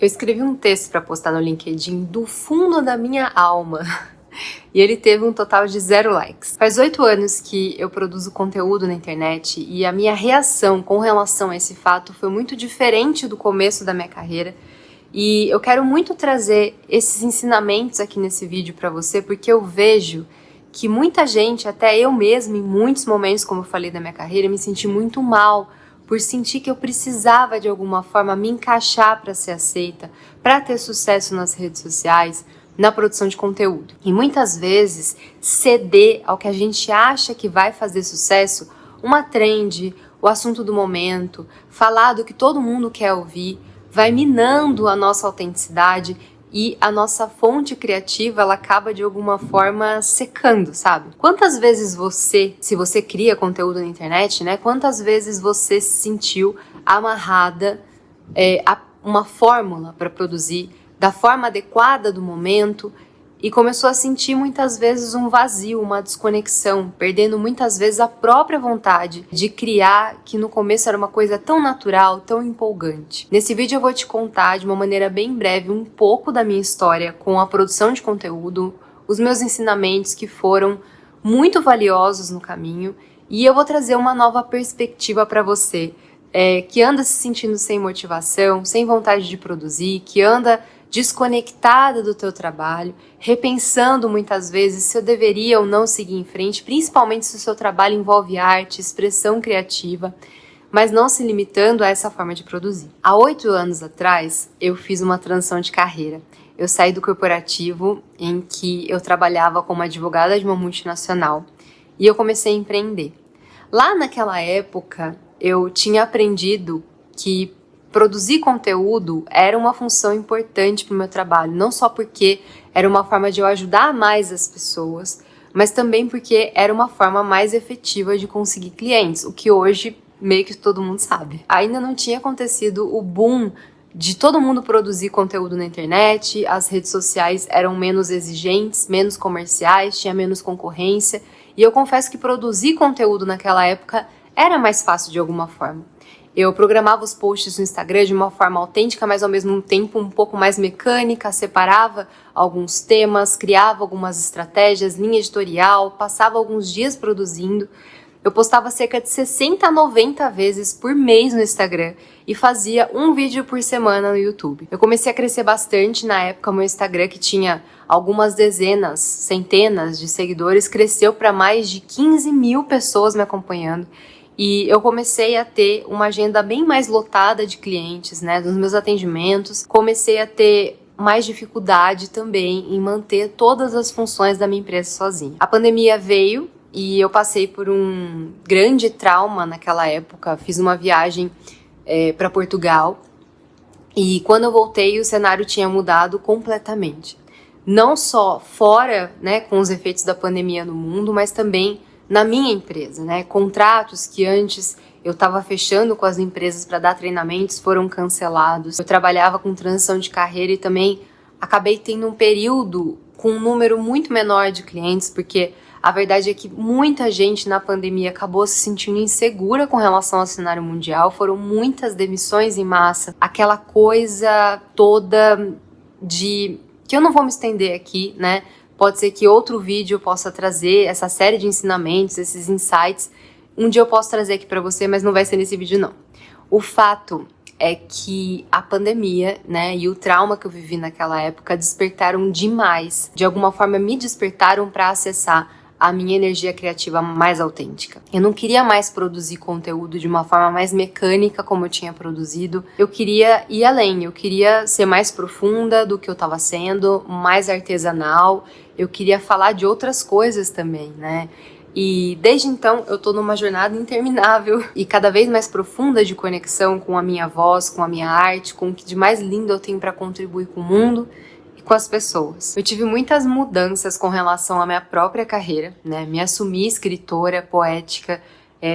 Eu escrevi um texto para postar no LinkedIn do fundo da minha alma e ele teve um total de 0 likes. Faz 8 anos que eu produzo conteúdo na internet e a minha reação com relação a esse fato foi muito diferente do começo da minha carreira. E eu quero muito trazer esses ensinamentos aqui nesse vídeo para você, porque eu vejo que muita gente, até eu mesma, em muitos momentos, como eu falei da minha carreira, me senti muito mal por sentir que eu precisava de alguma forma me encaixar para ser aceita, para ter sucesso nas redes sociais, na produção de conteúdo. E muitas vezes ceder ao que a gente acha que vai fazer sucesso, uma trend, o assunto do momento, falar do que todo mundo quer ouvir, vai minando a nossa autenticidade e a nossa fonte criativa, ela acaba de alguma forma secando, sabe? Quantas vezes você, se você cria conteúdo na internet, né? Quantas vezes você se sentiu amarrada a uma fórmula para produzir da forma adequada do momento e começou a sentir muitas vezes um vazio, uma desconexão, perdendo muitas vezes a própria vontade de criar, que no começo era uma coisa tão natural, tão empolgante. Nesse vídeo eu vou te contar de uma maneira bem breve um pouco da minha história com a produção de conteúdo, os meus ensinamentos que foram muito valiosos no caminho, e eu vou trazer uma nova perspectiva para você, que anda se sentindo sem motivação, sem vontade de produzir, que anda desconectada do teu trabalho, repensando muitas vezes se eu deveria ou não seguir em frente, principalmente se o seu trabalho envolve arte, expressão criativa, mas não se limitando a essa forma de produzir. Há 8 anos atrás, eu fiz uma transição de carreira. Eu saí do corporativo em que eu trabalhava como advogada de uma multinacional e eu comecei a empreender. Lá naquela época, eu tinha aprendido que produzir conteúdo era uma função importante para o meu trabalho, não só porque era uma forma de eu ajudar mais as pessoas, mas também porque era uma forma mais efetiva de conseguir clientes, o que hoje meio que todo mundo sabe. Ainda não tinha acontecido o boom de todo mundo produzir conteúdo na internet, as redes sociais eram menos exigentes, menos comerciais, tinha menos concorrência, e eu confesso que produzir conteúdo naquela época era mais fácil de alguma forma. Eu programava os posts no Instagram de uma forma autêntica, mas ao mesmo tempo um pouco mais mecânica, separava alguns temas, criava algumas estratégias, linha editorial, passava alguns dias produzindo. Eu postava cerca de 60 a 90 vezes por mês no Instagram e fazia um vídeo por semana no YouTube. Eu comecei a crescer bastante na época, meu Instagram, que tinha algumas dezenas, centenas de seguidores, cresceu para mais de 15 mil pessoas me acompanhando. E eu comecei a ter uma agenda bem mais lotada de clientes, né, dos meus atendimentos. Comecei a ter mais dificuldade também em manter todas as funções da minha empresa sozinha. A pandemia veio e eu passei por um grande trauma naquela época. Fiz uma viagem para Portugal e quando eu voltei o cenário tinha mudado completamente. Não só fora, né, com os efeitos da pandemia no mundo, mas também na minha empresa, né? Contratos que antes eu estava fechando com as empresas para dar treinamentos foram cancelados. Eu trabalhava com transição de carreira e também acabei tendo um período com um número muito menor de clientes, porque a verdade é que muita gente na pandemia acabou se sentindo insegura com relação ao cenário mundial. Foram muitas demissões em massa, aquela coisa toda de que eu não vou me estender aqui, né? Pode ser que outro vídeo eu possa trazer essa série de ensinamentos, esses insights. Um dia eu posso trazer aqui pra você, mas não vai ser nesse vídeo não. O fato é que a pandemia, né, e o trauma que eu vivi naquela época despertaram demais. De alguma forma me despertaram para acessar a minha energia criativa mais autêntica. Eu não queria mais produzir conteúdo de uma forma mais mecânica como eu tinha produzido. Eu queria ir além, eu queria ser mais profunda do que eu estava sendo, mais artesanal. Eu queria falar de outras coisas também, né? E desde então eu tô numa jornada interminável e cada vez mais profunda de conexão com a minha voz, com a minha arte, com o que de mais lindo eu tenho para contribuir com o mundo e com as pessoas. Eu tive muitas mudanças com relação à minha própria carreira, né? Me assumi escritora, poética,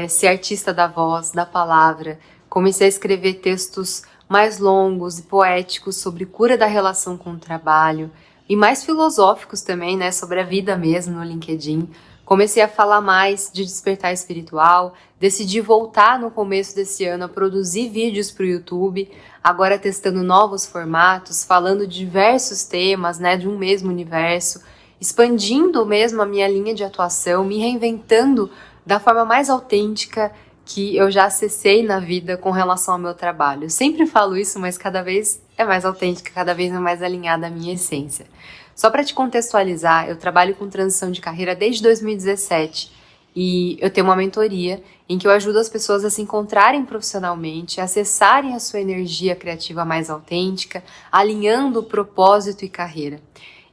ser artista da voz, da palavra. Comecei a escrever textos mais longos e poéticos sobre cura da relação com o trabalho e mais filosóficos também, né? Sobre a vida mesmo no LinkedIn. Comecei a falar mais de despertar espiritual, decidi voltar no começo desse ano a produzir vídeos para o YouTube, agora testando novos formatos, falando de diversos temas, né, de um mesmo universo, expandindo mesmo a minha linha de atuação, me reinventando da forma mais autêntica que eu já acessei na vida com relação ao meu trabalho. Eu sempre falo isso, mas cada vez é mais autêntica, cada vez é mais alinhada à minha essência. Só para te contextualizar, eu trabalho com transição de carreira desde 2017 e eu tenho uma mentoria em que eu ajudo as pessoas a se encontrarem profissionalmente, a acessarem a sua energia criativa mais autêntica, alinhando propósito e carreira.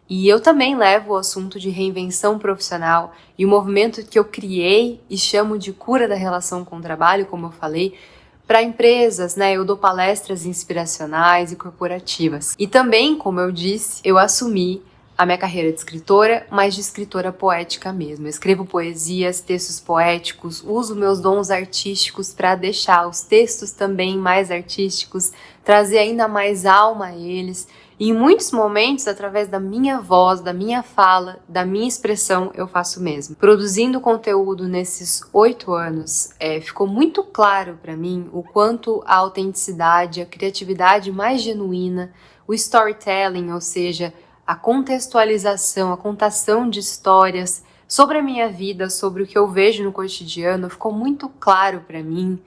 E eu também levo o assunto de reinvenção profissional e o movimento que eu criei e chamo de cura da relação com o trabalho, como eu falei, para empresas, né? Eu dou palestras inspiracionais e corporativas. E também, como eu disse, eu assumi a minha carreira de escritora, mas de escritora poética mesmo. Eu escrevo poesias, textos poéticos, uso meus dons artísticos para deixar os textos também mais artísticos, trazer ainda mais alma a eles. E em muitos momentos, através da minha voz, da minha fala, da minha expressão, eu faço o mesmo. Produzindo conteúdo nesses 8 anos, ficou muito claro para mim o quanto a autenticidade, a criatividade mais genuína, o storytelling, ou seja, a contextualização, a contação de histórias sobre a minha vida, sobre o que eu vejo no cotidiano, ficou muito claro para mim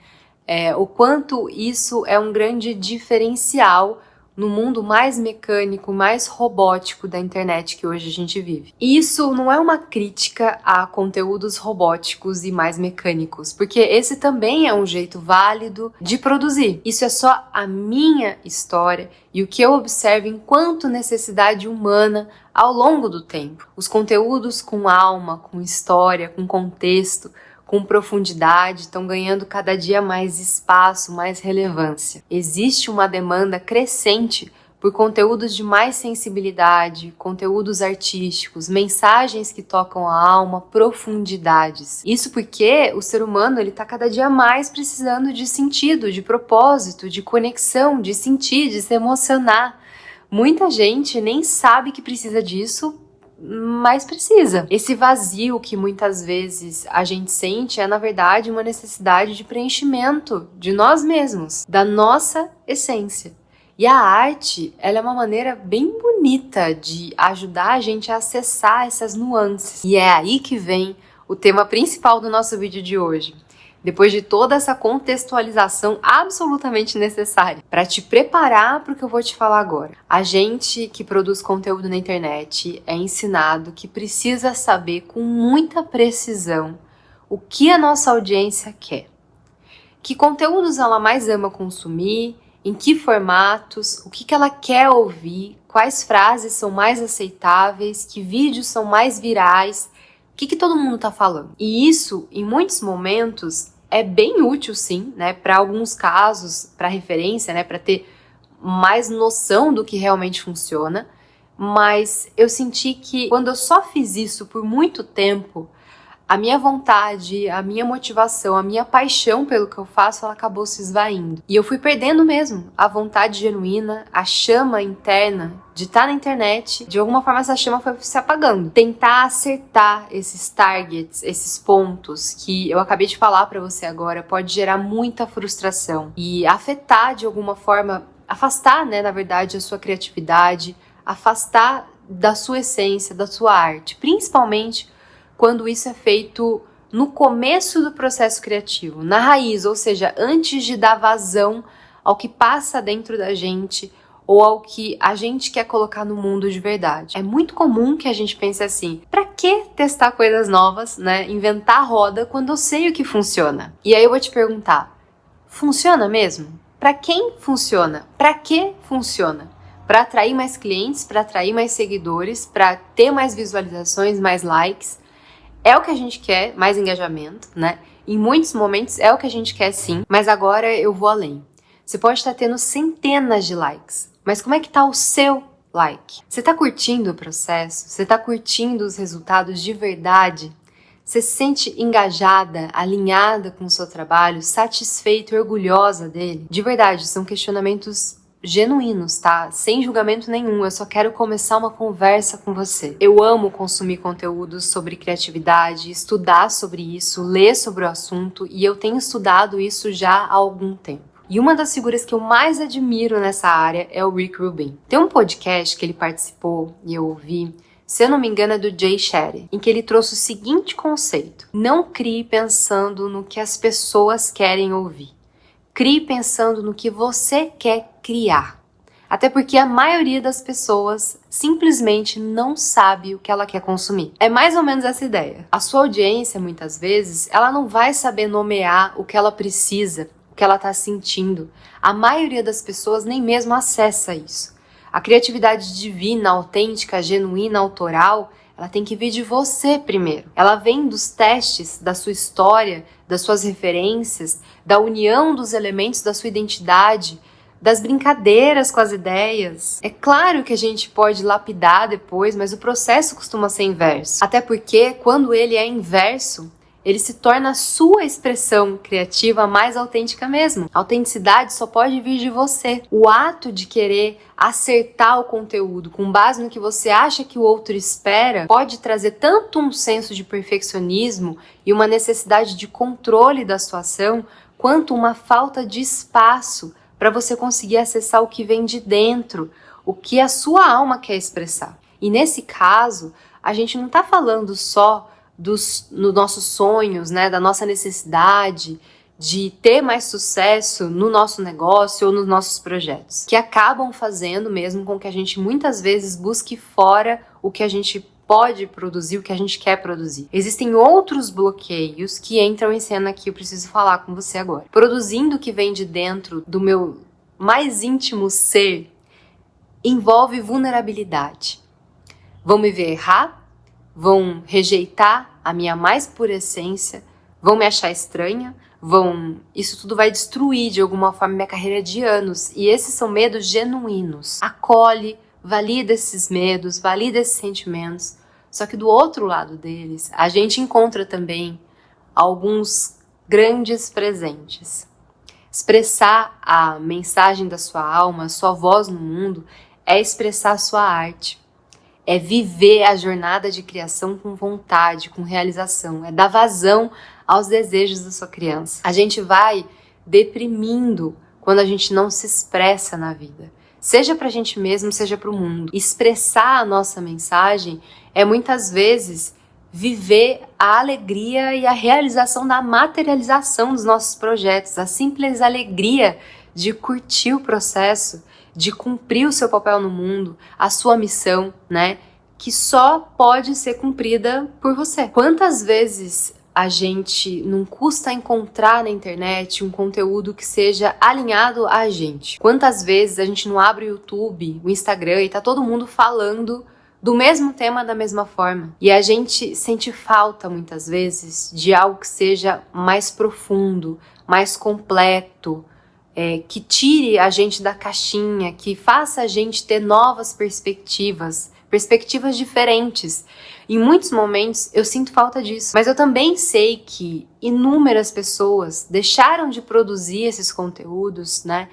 o quanto isso é um grande diferencial no mundo mais mecânico, mais robótico da internet que hoje a gente vive. E isso não é uma crítica a conteúdos robóticos e mais mecânicos, porque esse também é um jeito válido de produzir. Isso é só a minha história e o que eu observo enquanto necessidade humana ao longo do tempo. Os conteúdos com alma, com história, com contexto, com profundidade, estão ganhando cada dia mais espaço, mais relevância. Existe uma demanda crescente por conteúdos de mais sensibilidade, conteúdos artísticos, mensagens que tocam a alma, profundidades. Isso porque o ser humano ele está cada dia mais precisando de sentido, de propósito, de conexão, de sentir, de se emocionar. Muita gente nem sabe que precisa disso, mas precisa. Esse vazio que muitas vezes a gente sente é, na verdade, uma necessidade de preenchimento de nós mesmos, da nossa essência. E a arte, ela é uma maneira bem bonita de ajudar a gente a acessar essas nuances. E é aí que vem o tema principal do nosso vídeo de hoje. Depois de toda essa contextualização absolutamente necessária para te preparar para o que eu vou te falar agora. A gente que produz conteúdo na internet é ensinado que precisa saber com muita precisão o que a nossa audiência quer. Que conteúdos ela mais ama consumir, em que formatos, o que ela quer ouvir, quais frases são mais aceitáveis, que vídeos são mais virais, o que todo mundo está falando. E isso, em muitos momentos, é bem útil sim, né, para alguns casos, para referência, né, para ter mais noção do que realmente funciona, mas eu senti que quando eu só fiz isso por muito tempo, a minha vontade, a minha motivação, a minha paixão pelo que eu faço, ela acabou se esvaindo. E eu fui perdendo mesmo a vontade genuína, a chama interna de estar na internet. De alguma forma essa chama foi se apagando. Tentar acertar esses targets, esses pontos que eu acabei de falar pra você agora, pode gerar muita frustração e afetar de alguma forma, afastar, né, na verdade, a sua criatividade, afastar da sua essência, da sua arte, principalmente quando isso é feito no começo do processo criativo, na raiz, ou seja, antes de dar vazão ao que passa dentro da gente ou ao que a gente quer colocar no mundo de verdade. É muito comum que a gente pense assim, pra que testar coisas novas, né? Inventar a roda quando eu sei o que funciona? E aí eu vou te perguntar, funciona mesmo? Pra quem funciona? Pra que funciona? Para atrair mais clientes, para atrair mais seguidores, para ter mais visualizações, mais likes. É o que a gente quer, mais engajamento, né? Em muitos momentos é o que a gente quer sim, mas agora eu vou além. Você pode estar tendo centenas de likes, mas como é que tá o seu like? Você tá curtindo o processo? Você tá curtindo os resultados de verdade? Você se sente engajada, alinhada com o seu trabalho, satisfeita e orgulhosa dele? De verdade, são questionamentos genuínos, tá? Sem julgamento nenhum, eu só quero começar uma conversa com você. Eu amo consumir conteúdos sobre criatividade, estudar sobre isso, ler sobre o assunto, e eu tenho estudado isso já há algum tempo. E uma das figuras que eu mais admiro nessa área é o Rick Rubin. Tem um podcast que ele participou e eu ouvi, se eu não me engano é do Jay Shetty, em que ele trouxe o seguinte conceito: não crie pensando no que as pessoas querem ouvir. Crie pensando no que você quer criar. Até porque a maioria das pessoas simplesmente não sabe o que ela quer consumir. É mais ou menos essa ideia. A sua audiência, muitas vezes, ela não vai saber nomear o que ela precisa, o que ela está sentindo. A maioria das pessoas nem mesmo acessa isso. A criatividade divina, autêntica, genuína, autoral, ela tem que vir de você primeiro. Ela vem dos testes da sua história, das suas referências, da união dos elementos da sua identidade, das brincadeiras com as ideias. É claro que a gente pode lapidar depois, mas o processo costuma ser inverso. Até porque, quando ele é inverso, ele se torna a sua expressão criativa mais autêntica mesmo. A autenticidade só pode vir de você. O ato de querer acertar o conteúdo com base no que você acha que o outro espera pode trazer tanto um senso de perfeccionismo e uma necessidade de controle da situação, quanto uma falta de espaço para você conseguir acessar o que vem de dentro, o que a sua alma quer expressar. E nesse caso, a gente não está falando só dos nossos sonhos, né, da nossa necessidade de ter mais sucesso no nosso negócio ou nos nossos projetos, que acabam fazendo mesmo com que a gente muitas vezes busque fora o que a gente pode produzir, o que a gente quer produzir. Existem outros bloqueios que entram em cena aqui, eu preciso falar com você agora. Produzindo o que vem de dentro do meu mais íntimo ser envolve vulnerabilidade. Vão me ver errar? Vão rejeitar a minha mais pura essência, vão me achar estranha, isso tudo vai destruir de alguma forma minha carreira de anos, e esses são medos genuínos. Acolhe, valida esses medos, valida esses sentimentos, só que do outro lado deles, a gente encontra também alguns grandes presentes. Expressar a mensagem da sua alma, a sua voz no mundo, é expressar a sua arte. É viver a jornada de criação com vontade, com realização. É dar vazão aos desejos da sua criança. A gente vai deprimindo quando a gente não se expressa na vida. Seja pra gente mesmo, seja pro mundo. Expressar a nossa mensagem é muitas vezes viver a alegria e a realização da materialização dos nossos projetos. A simples alegria de curtir o processo, de cumprir o seu papel no mundo, a sua missão, né? Que só pode ser cumprida por você. Quantas vezes a gente não custa encontrar na internet um conteúdo que seja alinhado a gente? Quantas vezes a gente não abre o YouTube, o Instagram e tá todo mundo falando do mesmo tema da mesma forma? E a gente sente falta muitas vezes de algo que seja mais profundo, mais completo, que tire a gente da caixinha, que faça a gente ter novas perspectivas diferentes. Em muitos momentos eu sinto falta disso, mas eu também sei que inúmeras pessoas deixaram de produzir esses conteúdos, né?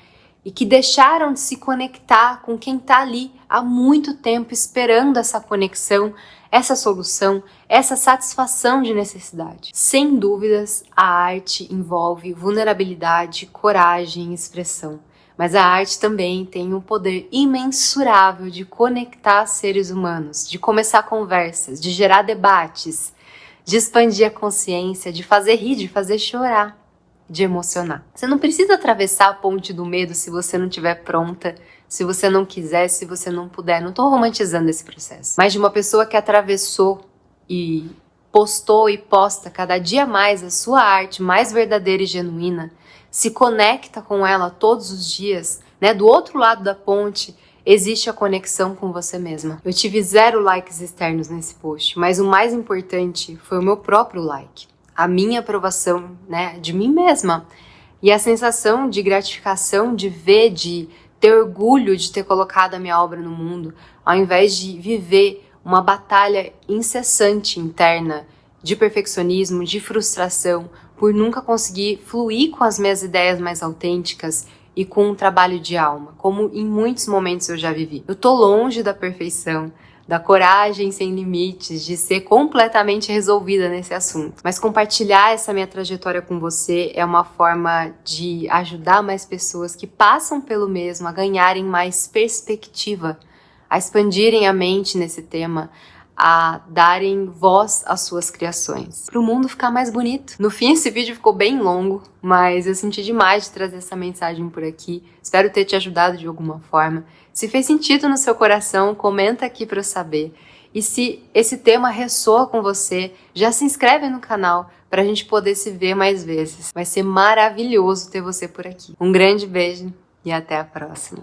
E que deixaram de se conectar com quem tá ali há muito tempo esperando essa conexão, essa solução, essa satisfação de necessidade. Sem dúvidas, a arte envolve vulnerabilidade, coragem e expressão. Mas a arte também tem um poder imensurável de conectar seres humanos, de começar conversas, de gerar debates, de expandir a consciência, de fazer rir, de fazer chorar, de emocionar. Você não precisa atravessar a ponte do medo se você não estiver pronta, se você não quiser, se você não puder. Não estou romantizando esse processo. Mas de uma pessoa que atravessou e postou e posta cada dia mais a sua arte mais verdadeira e genuína, se conecta com ela todos os dias, né? Do outro lado da ponte existe a conexão com você mesma. Eu tive 0 likes externos nesse post, mas o mais importante foi o meu próprio like, a minha aprovação, né, de mim mesma, e a sensação de gratificação de ver, de ter orgulho de ter colocado a minha obra no mundo, ao invés de viver uma batalha incessante interna de perfeccionismo, de frustração, por nunca conseguir fluir com as minhas ideias mais autênticas e com um trabalho de alma, como em muitos momentos eu já vivi. Eu tô longe da perfeição, da coragem sem limites, de ser completamente resolvida nesse assunto. Mas compartilhar essa minha trajetória com você é uma forma de ajudar mais pessoas que passam pelo mesmo a ganharem mais perspectiva, a expandirem a mente nesse tema, a darem voz às suas criações, para o mundo ficar mais bonito. No fim, esse vídeo ficou bem longo, mas eu senti demais de trazer essa mensagem por aqui. Espero ter te ajudado de alguma forma. Se fez sentido no seu coração, comenta aqui para eu saber. E se esse tema ressoa com você, já se inscreve no canal para a gente poder se ver mais vezes. Vai ser maravilhoso ter você por aqui. Um grande beijo e até a próxima.